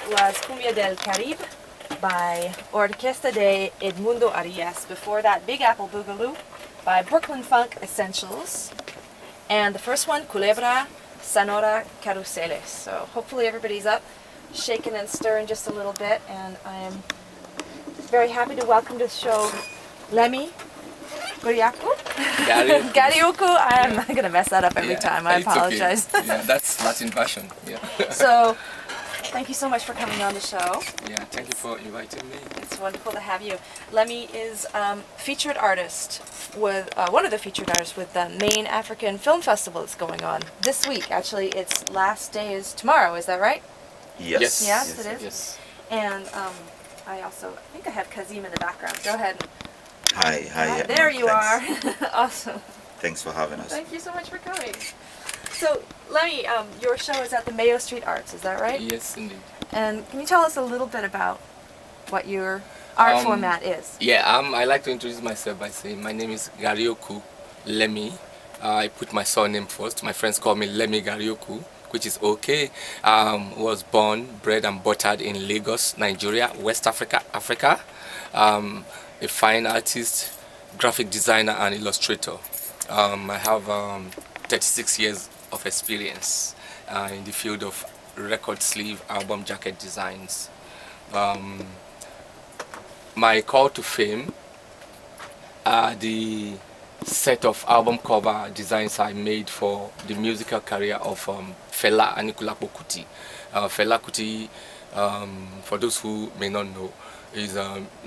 was Cumbia del Caribe by Orquesta de Edmundo Arias. Before that, Big Apple Boogaloo by Brooklyn Funk Essentials. And the first one, Culebra Sonora Caruseles. So hopefully everybody's up, shaking and stirring just a little bit. And I am very happy to welcome to the show Lemi Ghariokwu. Ghariokwu. I'm going to mess that up every time. I apologize. Okay. Yeah, that's Latin version. Yeah. So, thank you so much for coming on the show. Yeah, thank you for inviting me. It's wonderful to have you. Lemi is featured artist with one of the featured artists with the Maine African Film Festival that's going on this week. Actually, its last day is tomorrow. Is that right? Yes. Yes, it is. Yes. And I think I have Kazim in the background. Go ahead. Hi. There you are. Awesome. Thanks for having us. Thank you so much for coming. So, Lemi, your show is at the Mayo Street Arts, is that right? Yes, indeed. And can you tell us a little bit about what your art format is? Yeah, I like to introduce myself by saying my name is Ghariokwu Lemi. I put my surname first. My friends call me Lemi Ghariokwu, which is okay. Was born, bred and buttered in Lagos, Nigeria, West Africa. A fine artist, graphic designer and illustrator. I have 36 years of experience in the field of record sleeve, album jacket designs. My call to fame are the set of album cover designs I made for the musical career of Fela Kuti. Fela Kuti, for those who may not know, is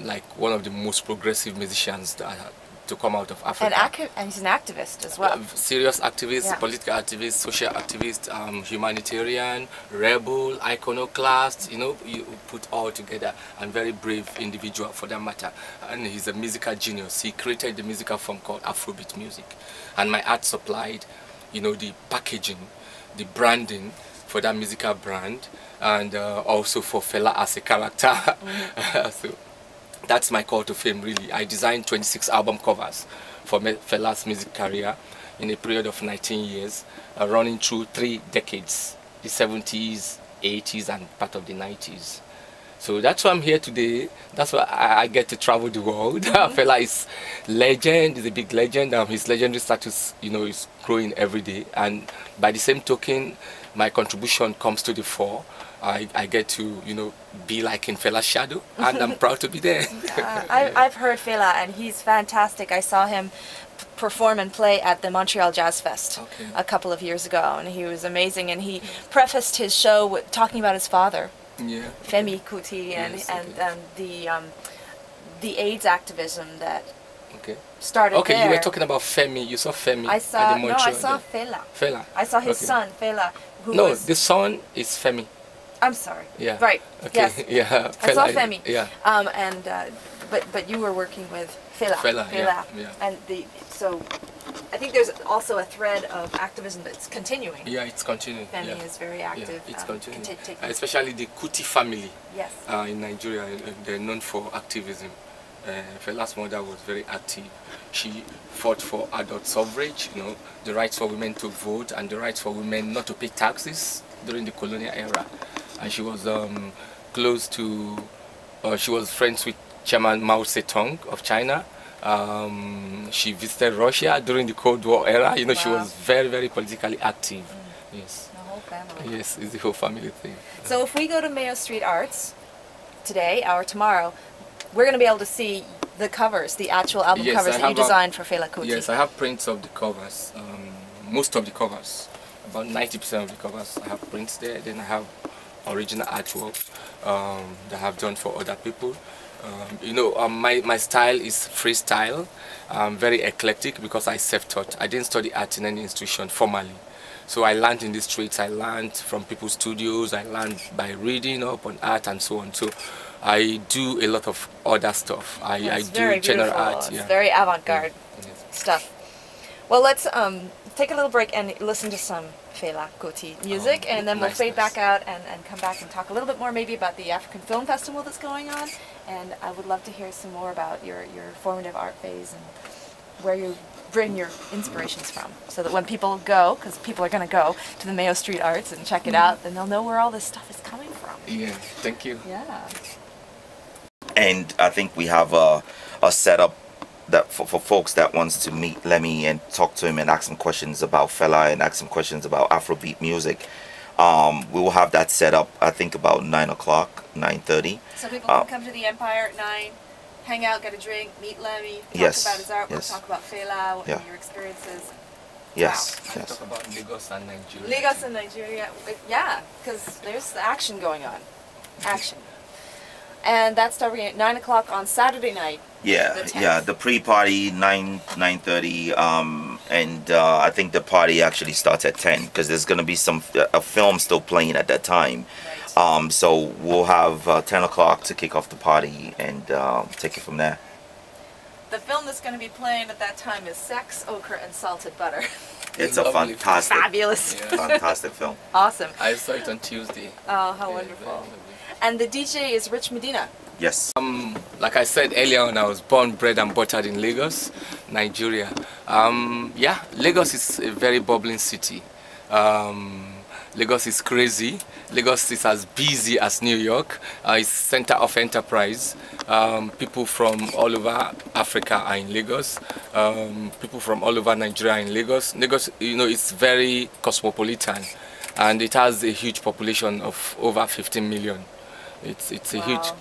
like one of the most progressive musicians to come out of Africa. And he's an activist as well. Serious activist, yeah. Political activist, social activist, humanitarian, rebel, iconoclast, you put all together, and very brave individual for that matter. And he's a musical genius. He created the musical form called Afrobeat music. And my art supplied, the packaging, the branding for that musical brand, and also for Fela as a character. So that's my call to fame, really. I designed 26 album covers for Fela's music career in a period of 19 years, running through 3 decades, the 70s, 80s, and part of the 90s. So that's why I'm here today. That's why I get to travel the world. Fela is legend, is a big legend. His legendary status, is growing every day. And by the same token, my contribution comes to the fore. I get to, be like in Fela's shadow, and I'm proud to be there. I've heard Fela, and he's fantastic. I saw him perform and play at the Montreal Jazz Fest a couple of years ago, and he was amazing. And he prefaced his show with talking about his father, Fela Kuti, and the AIDS activism that started there. Okay, you were talking about Femi. You saw Femi. I saw Fela. Fela. I saw his son, Fela. The son is Femi. I'm sorry. Yeah. Right. Okay. Yes. Yeah. I saw Femi. Yeah. But you were working with Fela. Fela. Yeah. And so I think there's also a thread of activism that's continuing. Yeah, it's continuing. Femi is very active. Yeah, it's continuing. Especially the Kuti family. Yes. In Nigeria, they're known for activism. Fela's mother was very active. She fought for adult suffrage, the rights for women to vote and the rights for women not to pay taxes during the colonial era. And she was she was friends with Chairman Mao Zedong of China. She visited Russia during the Cold War era. Wow. She was very, very politically active. Yes. The whole family. Yes, it's the whole family thing. So if we go to Mayo Street Arts today or tomorrow, we're going to be able to see the covers, the actual album covers that you designed for Fela Kuti. Yes, I have prints of the covers, most of the covers, about 90% of the covers. I have prints there. Then I have original artworks that I have done for other people. My style is freestyle. I'm very eclectic because I self-taught. I didn't study art in any institution formally. So I learned in the streets, I learned from people's studios, I learned by reading up on art and so on. So I do a lot of other stuff. I do general art. It's very avant-garde stuff. Well, let's take a little break and listen to some Fela Kuti music, and then we'll fade back out and come back and talk a little bit more maybe about the African Film Festival that's going on. And I would love to hear some more about your formative art phase and where you bring your inspirations from, so that when people go, because people are going to go to the Mayo Street Arts and check it out, then they'll know where all this stuff is coming from. Yeah, thank you. Yeah. And I think we have a setup that for folks that wants to meet Lemi and talk to him and ask him questions about Fela and ask him questions about Afrobeat music. We will have that set up, I think, about 9 o'clock, 9:30. So people can come to the Empire at 9, hang out, get a drink, meet Lemi, talk about his artwork, talk about Fela, and your experiences. Yes, wow. yes. Talk about Lagos and Nigeria. Lagos and Nigeria, yeah, because there's action going on. Action. And that's starting at 9 o'clock on Saturday night. Yeah, the pre-party 9:30, and I think the party actually starts at 10 because there's gonna be a film still playing at that time. Right. So we'll have 10 o'clock to kick off the party and take it from there. The film that's going to be playing at that time is Sex, Okra, and Salted Butter. It's a fantastic, fabulous, fantastic film. Awesome. I saw it on Tuesday. Oh, how wonderful! And the DJ is Rich Medina. Yes. Like I said earlier on, I was born, bred and buttered in Lagos, Nigeria. Yeah, Lagos is a very bubbling city. Lagos is crazy. Lagos is as busy as New York. It's center of enterprise. People from all over Africa are in Lagos. People from all over Nigeria are in Lagos. Lagos, you know, it's very cosmopolitan, and it has a huge population of over 15 million. It's a huge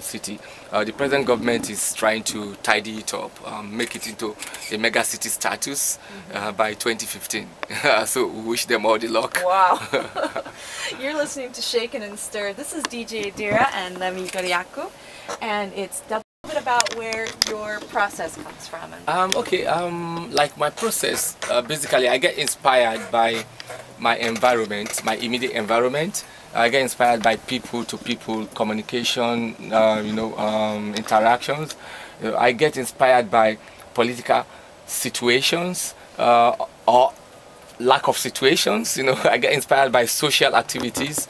city. The present government is trying to tidy it up, make it into a mega city status by 2015. So we wish them all the luck. Wow. You're listening to Shaken&Stirred. This is DJ Adira and Lemi Ghariokwu, and it's a bit about where your process comes from. Like my process, basically I get inspired by my environment, my immediate environment. I get inspired by people-to-people communication, interactions. I get inspired by political situations or lack of situations. I get inspired by social activities.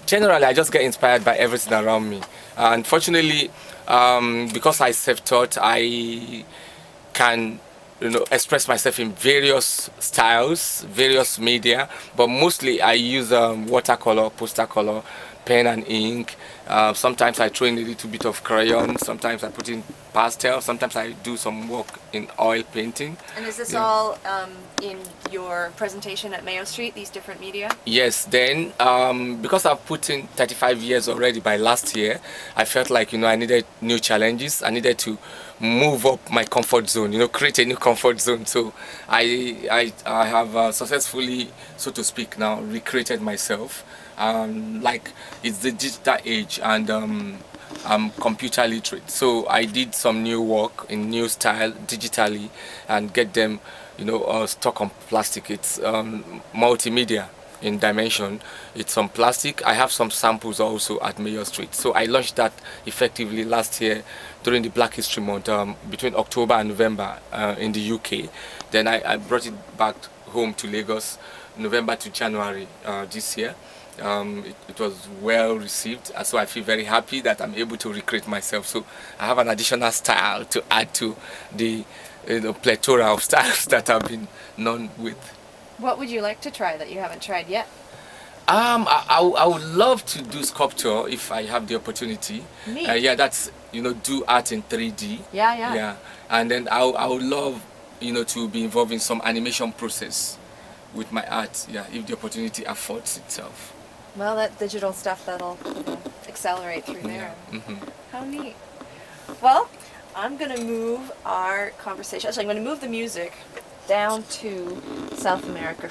Generally, I just get inspired by everything around me. Unfortunately, because I self-taught, I can express myself in various styles, various media, but mostly I use watercolor, poster color, pen and ink. Sometimes I throw in a little bit of crayon, sometimes I put in pastel, sometimes I do some work in oil painting. And is this all in your presentation at Mayo Street, these different media? Yes, then because I've put in 35 years already by last year, I felt like I needed new challenges. I needed to move up my comfort zone, create a new comfort zone. So I have successfully, so to speak, now recreated myself. Like it's the digital age, and I'm computer literate, so I did some new work in new style digitally and get them stuck on plastic. It's multimedia in dimension. It's on plastic. I have some samples also at Mayo Street, so I launched that effectively last year during the Black History Month, between October and November in the UK. Then I brought it back home to Lagos November to January this year. It was well received, so I feel very happy that I'm able to recreate myself. So I have an additional style to add to the plethora of styles that I've been known with. What would you like to try that you haven't tried yet? I would love to do sculpture if I have the opportunity. Yeah, that's do art in 3D. Yeah. And then I would love to be involved in some animation process with my art. Yeah, if the opportunity affords itself. Well, that digital stuff, that'll accelerate through there. How neat. Well, I'm going to move our conversation, actually I'm going to move the music down to South America